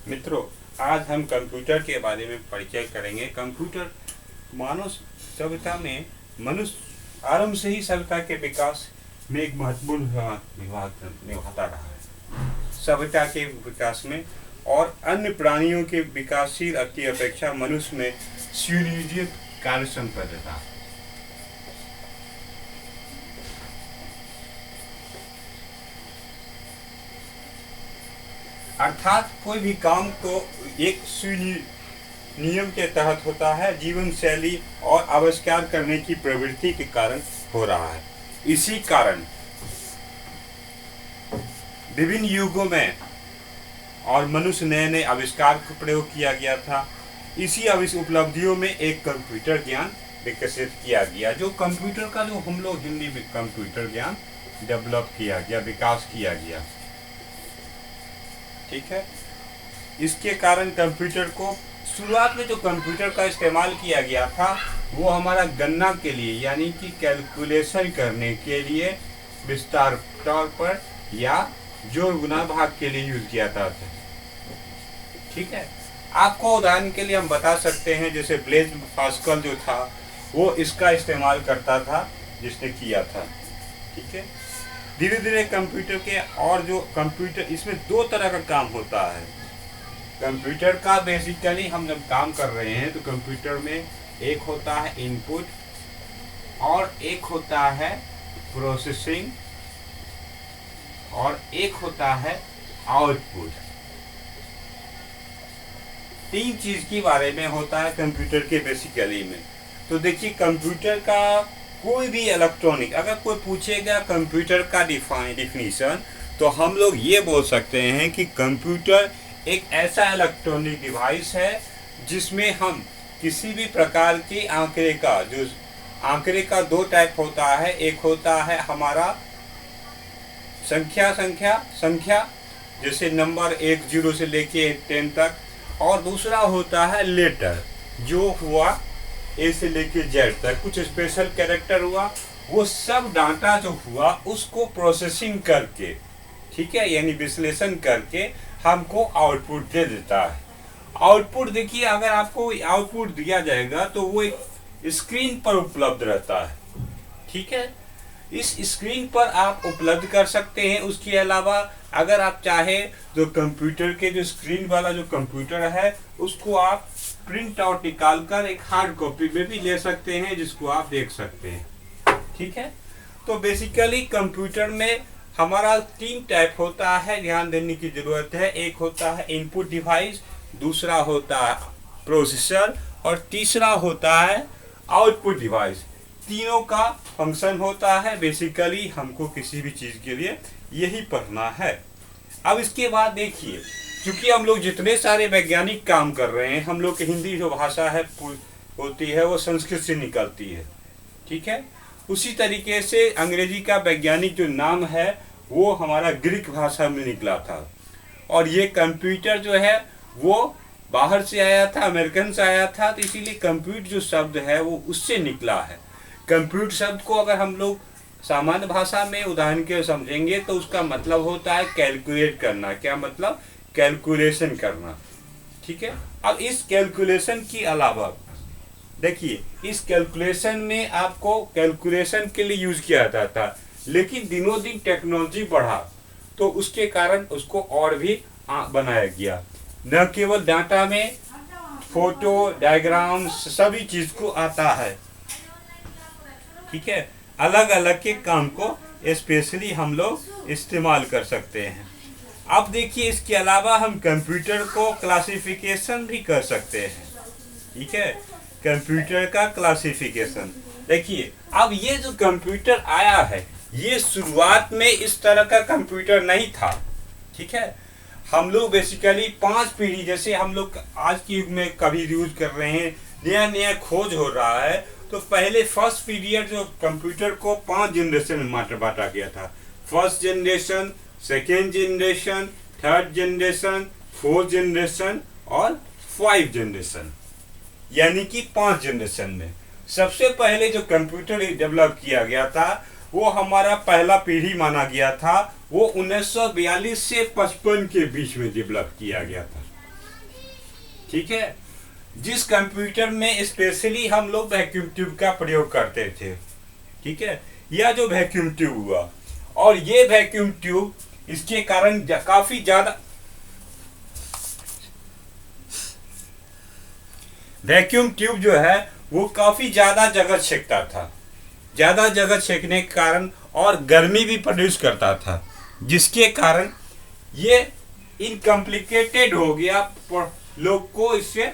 मित्रों, आज हम कंप्यूटर के बारे में परिचय करेंगे। कंप्यूटर मानव सभ्यता में मनुष्य आरंभ से ही सभ्यता के विकास में एक महत्वपूर्ण निभाता रहा है। सभ्यता के विकास में और अन्य प्राणियों के विकासशील की अपेक्षा मनुष्य में सुनियोजित कार्य संपन्नता। अर्थात कोई भी काम तो एक नियम के तहत होता है, जीवन शैली और आविष्कार करने की प्रवृत्ति के कारण हो रहा है। इसी कारण विभिन्न युगों में और मनुष्य नए नए आविष्कार को प्रयोग किया गया था। इसी उपलब्धियों में एक कंप्यूटर ज्ञान विकसित किया गया, जो कंप्यूटर का जो हम लोग हिंदी में कंप्यूटर ज्ञान डेवलप किया गया, विकास किया गया। ठीक है। इसके कारण कंप्यूटर को शुरुआत में जो कंप्यूटर का इस्तेमाल किया गया था वो हमारा गणना के लिए, यानी कि कैलकुलेशन करने के लिए विस्तार तौर पर या जोड़ गुना भाग के लिए यूज किया था। ठीक है। आपको उदाहरण के लिए हम बता सकते हैं, जैसे ब्लेज पास्कल जो था वो इसका इस्तेमाल करता था, जिसने किया था। ठीक है। धीरे धीरे कंप्यूटर के और जो कंप्यूटर, इसमें दो तरह का काम होता है। कंप्यूटर का बेसिकली हम जब काम कर रहे हैं तो कंप्यूटर में एक होता है इनपुट और एक होता है प्रोसेसिंग और एक होता है आउटपुट। तीन चीज के बारे में होता है कंप्यूटर के बेसिकली में। तो देखिए, कंप्यूटर का कोई भी इलेक्ट्रॉनिक, अगर कोई पूछेगा कंप्यूटर का डिफिनीशन, तो हम लोग ये बोल सकते हैं कि कंप्यूटर एक ऐसा इलेक्ट्रॉनिक डिवाइस है जिसमें हम किसी भी प्रकार की आंकड़े का दो टाइप होता है। एक होता है हमारा संख्या, जैसे नंबर 1 0 से लेके 10 तक, और दूसरा होता है लेटर, जो हुआ ए से लेके जेड तक, कुछ स्पेशल कैरेक्टर हुआ, वो सब डाटा जो हुआ उसको प्रोसेसिंग करके, ठीक है, यानी विश्लेषण करके हमको आउटपुट दे देता है। आउटपुट देखिए, अगर आपको आउटपुट दिया जाएगा तो वो एक स्क्रीन पर उपलब्ध रहता है। ठीक है। इस स्क्रीन पर आप उपलब्ध कर सकते हैं। उसके अलावा अगर आप चाहे जो कंप्यूटर के जो स्क्रीन वाला जो कंप्यूटर है उसको आप प्रिंट आउट निकाल कर एक हार्ड कॉपी में भी ले सकते हैं, जिसको आप देख सकते हैं। ठीक है। तो बेसिकली कंप्यूटर में हमारा 3 टाइप होता है, ध्यान देने की जरूरत है। एक होता है इनपुट डिवाइस, दूसरा होता है प्रोसेसर और तीसरा होता है आउटपुट डिवाइस। तीनों का फंक्शन होता है। बेसिकली हमको किसी भी चीज के लिए यही पढ़ना है। अब इसके बाद देखिए, क्योंकि हम लोग जितने सारे वैज्ञानिक काम कर रहे हैं, हम लोग की हिंदी जो भाषा है होती है वो संस्कृत से निकलती है। ठीक है। उसी तरीके से अंग्रेजी का वैज्ञानिक जो नाम है वो हमारा ग्रीक भाषा में निकला था। और ये कंप्यूटर जो है वो बाहर से आया था, अमेरिकन से आया था, तो इसीलिए कंप्यूटर जो शब्द है वो उससे निकला है। कंप्यूटर शब्द को अगर हम लोग सामान्य भाषा में उदाहरण के समझेंगे तो उसका मतलब होता है कैलकुलेट करना। क्या मतलब? कैलकुलेशन करना। ठीक है। अब इस कैलकुलेशन के अलावा देखिए, इस कैलकुलेशन में आपको कैलकुलेशन के लिए यूज किया जाता था, लेकिन दिनों दिन टेक्नोलॉजी बढ़ा तो उसके कारण उसको और भी बनाया गया। न केवल डाटा में फोटो, डायग्राम, सभी चीज को आता है। ठीक है। अलग अलग के काम को स्पेशली हम लोग इस्तेमाल कर सकते हैं। अब देखिए, इसके अलावा हम कंप्यूटर को क्लासिफिकेशन भी कर सकते हैं। ठीक है। कंप्यूटर का क्लासिफिकेशन देखिए, अब ये जो कंप्यूटर आया है ये शुरुआत में इस तरह का कंप्यूटर नहीं था। ठीक है। हम लोग बेसिकली 5 पीढ़ी, जैसे हम लोग आज के युग में कभी यूज कर रहे हैं, नया नया खोज हो रहा है, तो पहले फर्स्ट पीरियड जो कंप्यूटर को 5 जनरेशन में बांटा गया था। First generation, second generation, third generation, fourth generation और 5 जनरेशन, यानी कि 5 जनरेशन में सबसे पहले जो कंप्यूटर डेवलप किया गया था वो हमारा पहला पीढ़ी माना गया था। वो 1942 से 55 के बीच में डेवलप किया गया था। ठीक है, जिस कंप्यूटर में स्पेशली हम लोग वैक्यूम ट्यूब का प्रयोग करते थे। ठीक है, यह जो वैक्यूम ट्यूब हुआ, और ये वैक्यूम ट्यूब इसके कारण काफी ज्यादा वैक्यूम ट्यूब जो है वो काफी ज्यादा जगह छेकता था। ज्यादा जगह छेकने के कारण और गर्मी भी प्रोड्यूस करता था, जिसके कारण ये इनकम्प्लिकेटेड हो गया, लोग को इससे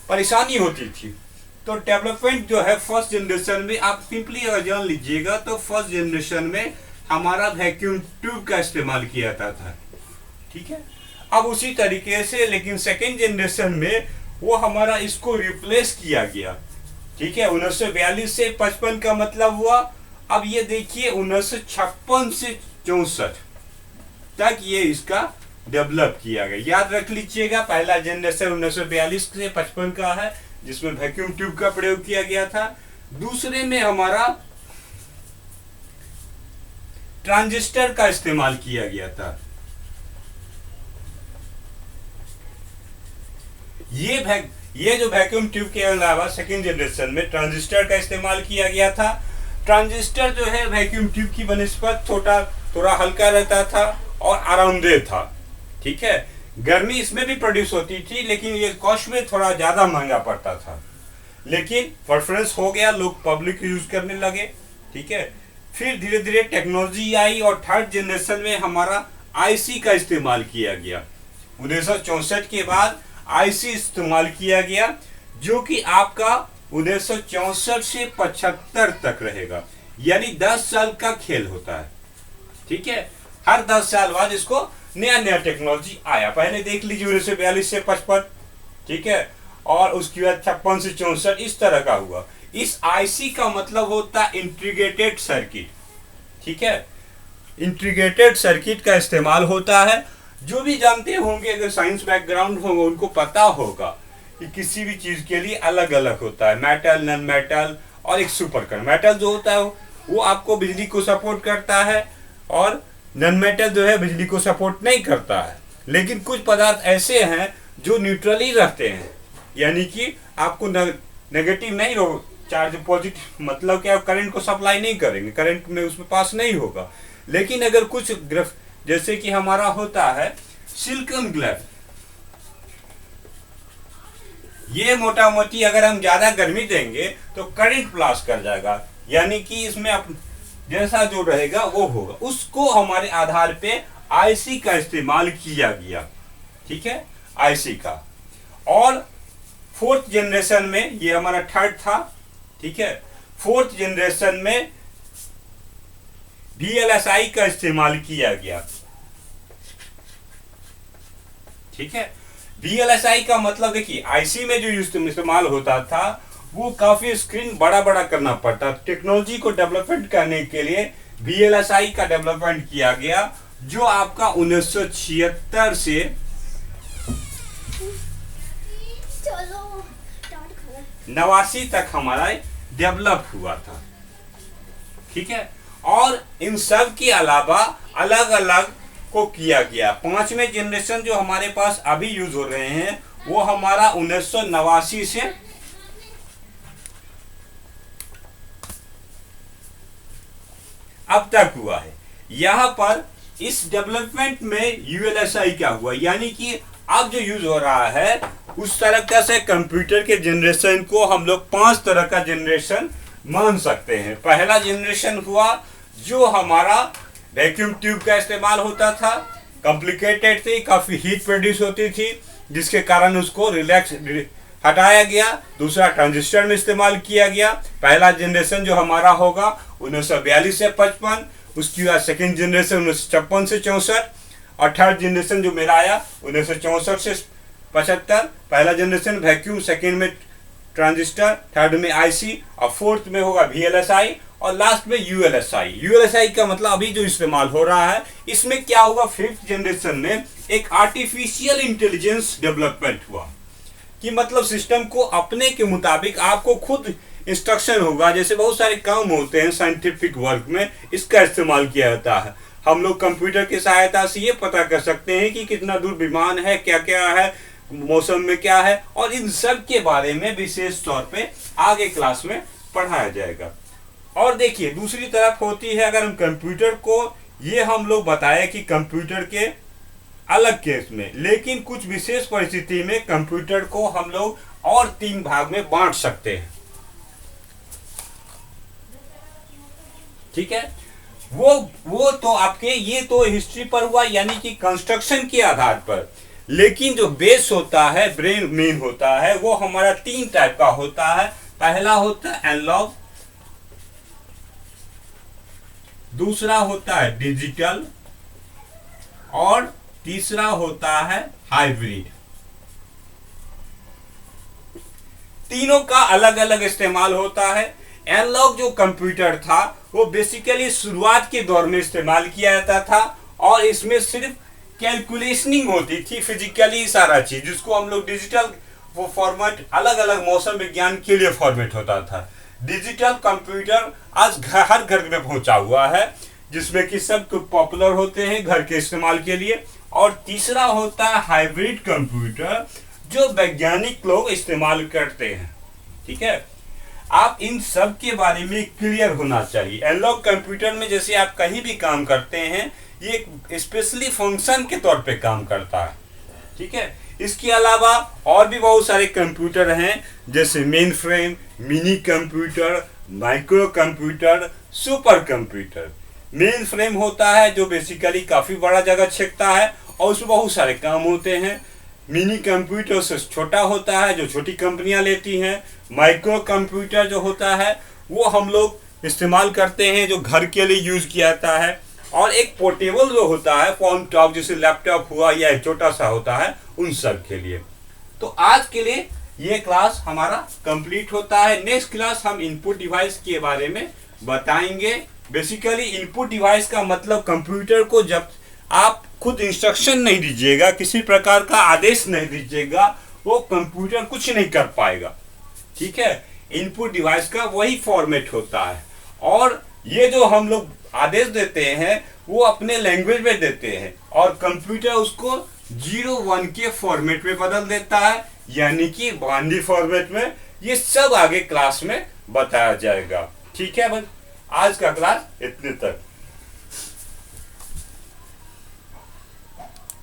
परेशानी होती थी। तो डेवलपमेंट जो है फर्स्ट जनरेशन में, आप सिंपली अगर जान लीजिएगा तो फर्स्ट जनरेशन में हमारा वैक्यूम ट्यूब का इस्तेमाल किया जाता था। ठीक है, अब उसी तरीके से लेकिन सेकेंड जनरेशन में वो हमारा इसको रिप्लेस किया गया। ठीक है, 1942 से 55 का मतलब हुआ, अब ये देखिए 1956 से 64 तक ये इसका डेवलप किया गया। याद रख लीजिएगा, पहला जनरेशन 1942 से 55 का है जिसमें वैक्यूम ट्यूब का प्रयोग किया गया था। दूसरे में हमारा ट्रांजिस्टर का इस्तेमाल किया गया था। ये जो वैक्यूम ट्यूब के अलावा सेकेंड जनरेशन में ट्रांजिस्टर का इस्तेमाल किया गया था। ट्रांजिस्टर जो है वैक्यूम ट्यूब की बनिस्बत थोड़ा हल्का रहता था और आरामदेह था। ठीक है, गर्मी इसमें भी प्रोड्यूस होती थी, लेकिन ये कॉस्ट में थोड़ा ज्यादा महंगा पड़ता था। लेकिन प्रेफरेंस हो गया, लोग पब्लिक यूज करने लगे। ठीक है, फिर धीरे धीरे टेक्नोलॉजी आई और थर्ड जनरेशन में हमारा आईसी का इस्तेमाल किया गया। 1964 के बाद आईसी इस्तेमाल किया गया, जो कि आपका 1964 से 75 तक रहेगा, यानी 10 साल का खेल होता है। ठीक है, हर 10 साल बाद इसको नया नया टेक्नोलॉजी आया। पहले देख लीजिए 1942 से 55, ठीक है, और उसके बाद 56 से 64 इस तरह का हुआ। इस आईसी का मतलब होता है इंटीग्रेटेड सर्किट। ठीक है, इंटीग्रेटेड सर्किट का इस्तेमाल होता है। जो भी जानते होंगे, अगर साइंस बैकग्राउंड होगा उनको पता होगा कि किसी भी चीज के लिए अलग अलग होता है, मेटल, नॉन मेटल और एक सुपर कंडक्टर। मेटल जो होता है वो आपको बिजली को सपोर्ट करता है, और नॉन मेटल जो है बिजली को सपोर्ट नहीं करता है। लेकिन कुछ पदार्थ ऐसे हैं जो न्यूट्रली रहते हैं, यानी कि आपको नेगेटिव नहीं चार्ज, पॉजिटिव मतलब कि आप करंट को सप्लाई नहीं करेंगे, करंट में उसमें पास नहीं होगा। लेकिन अगर कुछ जैसे कि हमारा होता है सिलिकॉन ग्लास, ये मोटा मोटी अगर हम ज्यादा गर्मी देंगे तो करंट पास कर जाएगा, यानी कि इसमें जैसा जो रहेगा वो होगा। उसको हमारे आधार पे आईसी का इस्तेमाल किया गया। ठीक है, आईसी का। और फोर्थ जनरेशन में, ये हमारा थर्ड था। ठीक है, फोर्थ जनरेशन में VLSI का इस्तेमाल किया गया। ठीक है, VLSI का मतलब देखिए, आईसी में जो इस्तेमाल होता था वो काफी स्क्रीन बड़ा बड़ा करना पड़ता। टेक्नोलॉजी को डेवलपमेंट करने के लिए VLSI का डेवलपमेंट किया गया, जो आपका 1976 से 89 तक हमारा डेवलप हुआ था। ठीक है, और इन सब के अलावा अलग अलग को किया गया। 5वें जनरेशन जो हमारे पास अभी यूज हो रहे हैं वो हमारा 1989 से अब तक हुआ है। यहां पर इस डेवलपमेंट में ULSI क्या हुआ, यानी कि अब जो यूज हो रहा है उस तरह से कंप्यूटर के जनरेशन को हम लोग 5 तरह का जनरेशन मान सकते हैं। पहला जनरेशन हुआ जो हमारा वैक्यूम ट्यूब का इस्तेमाल होता था, कॉम्प्लिकेटेड थी, काफी हीट प्रोड्यूस होती थी, जिसके कारण उसको रिलैक्स हटाया गया। दूसरा ट्रांजिस्टर में इस्तेमाल किया गया। पहला जनरेशन जो हमारा होगा 1942 से 55, उसकी बाद सेकेंड जनरेशन 1956 से 64, और थर्ड जनरेशन जो मेरा आया 1964 से 75। पहला जनरेशन वैक्यूम, सेकेंड में ट्रांजिस्टर, थर्ड में आईसी, और फोर्थ में होगा VLSI, और लास्ट में ULSI। ULSI का मतलब अभी जो इस्तेमाल हो रहा है, इसमें क्या होगा, फिफ्थ जनरेशन में एक आर्टिफिशियल इंटेलिजेंस डेवलपमेंट हुआ, कि मतलब सिस्टम को अपने के मुताबिक आपको खुद इंस्ट्रक्शन होगा। जैसे बहुत सारे काम होते हैं साइंटिफिक वर्क में, इसका इस्तेमाल किया जाता है। हम लोग कंप्यूटर की सहायता से ये पता कर सकते हैं कि कितना दूर विमान है, क्या क्या है, मौसम में क्या है, और इन सब के बारे में विशेष तौर पे आगे क्लास में पढ़ाया जाएगा। और देखिए दूसरी तरफ होती है, अगर हम कंप्यूटर को, ये हम लोग बताए कि कंप्यूटर के अलग केस में, लेकिन कुछ विशेष परिस्थिति में कंप्यूटर को हम लोग और 3 भाग में बांट सकते हैं। ठीक है, वो तो आपके, ये तो हिस्ट्री पर हुआ यानी कि कंस्ट्रक्शन के आधार पर, लेकिन जो बेस होता है, ब्रेन मेन होता है, वो हमारा 3 टाइप का होता है। पहला होता है एनालॉग, दूसरा होता है डिजिटल, और तीसरा होता है हाइब्रिड। तीनों का अलग अलग इस्तेमाल होता है। एनालॉग जो कंप्यूटर था वो बेसिकली शुरुआत के दौर में इस्तेमाल किया जाता था, और इसमें सिर्फ कैलकुलेशनिंग होती थी, फिजिकली सारा चीज, जिसको हम लोग डिजिटल वो फॉर्मेट, अलग अलग मौसम विज्ञान के लिए फॉर्मेट होता था। डिजिटल कंप्यूटर आज हर घर में पहुंचा हुआ है, जिसमें कि सब पॉपुलर होते हैं घर के इस्तेमाल के लिए। और तीसरा होता है हाइब्रिड कंप्यूटर, जो वैज्ञानिक लोग इस्तेमाल करते हैं। ठीक है, आप इन सब के बारे में क्लियर होना चाहिए। एनालॉग कंप्यूटर में जैसे आप कहीं भी काम करते हैं, ये स्पेशली फंक्शन के तौर पे काम करता है। ठीक है, इसके अलावा और भी बहुत सारे कंप्यूटर हैं, जैसे main frame, mini computer, micro computer, super computer. Main frame होता है जो बेसिकली काफी बड़ा जगह छेकता है और उसमें बहुत सारे काम होते हैं। मिनी कंप्यूटर से छोटा होता है, जो छोटी कंपनियां लेती हैं। माइक्रो कंप्यूटर जो होता है वो हम लोग इस्तेमाल करते हैं, जो घर के लिए यूज किया जाता है। और एक पोर्टेबल जो होता है, फोन टॉप, जैसे लैपटॉप हुआ या छोटा सा होता है, उन सब के लिए। तो आज के लिए ये क्लास हमारा कंप्लीट होता है। नेक्स्ट क्लास हम इनपुट डिवाइस के बारे में बताएंगे। बेसिकली इनपुट डिवाइस का मतलब कंप्यूटर को जब आप खुद इंस्ट्रक्शन नहीं दीजिएगा, किसी प्रकार का आदेश नहीं दीजिएगा, वो कंप्यूटर कुछ नहीं कर पाएगा। ठीक है, इनपुट डिवाइस का वही फॉर्मेट होता है, और ये जो हम लोग आदेश देते हैं वो अपने लैंग्वेज में देते हैं, और कंप्यूटर उसको 0-1 के फॉर्मेट में बदल देता है, यानी कि बाइनरी फॉर्मेट में। ये सब आगे क्लास में बताया जाएगा। ठीक है, बस आज का क्लास इतने तक।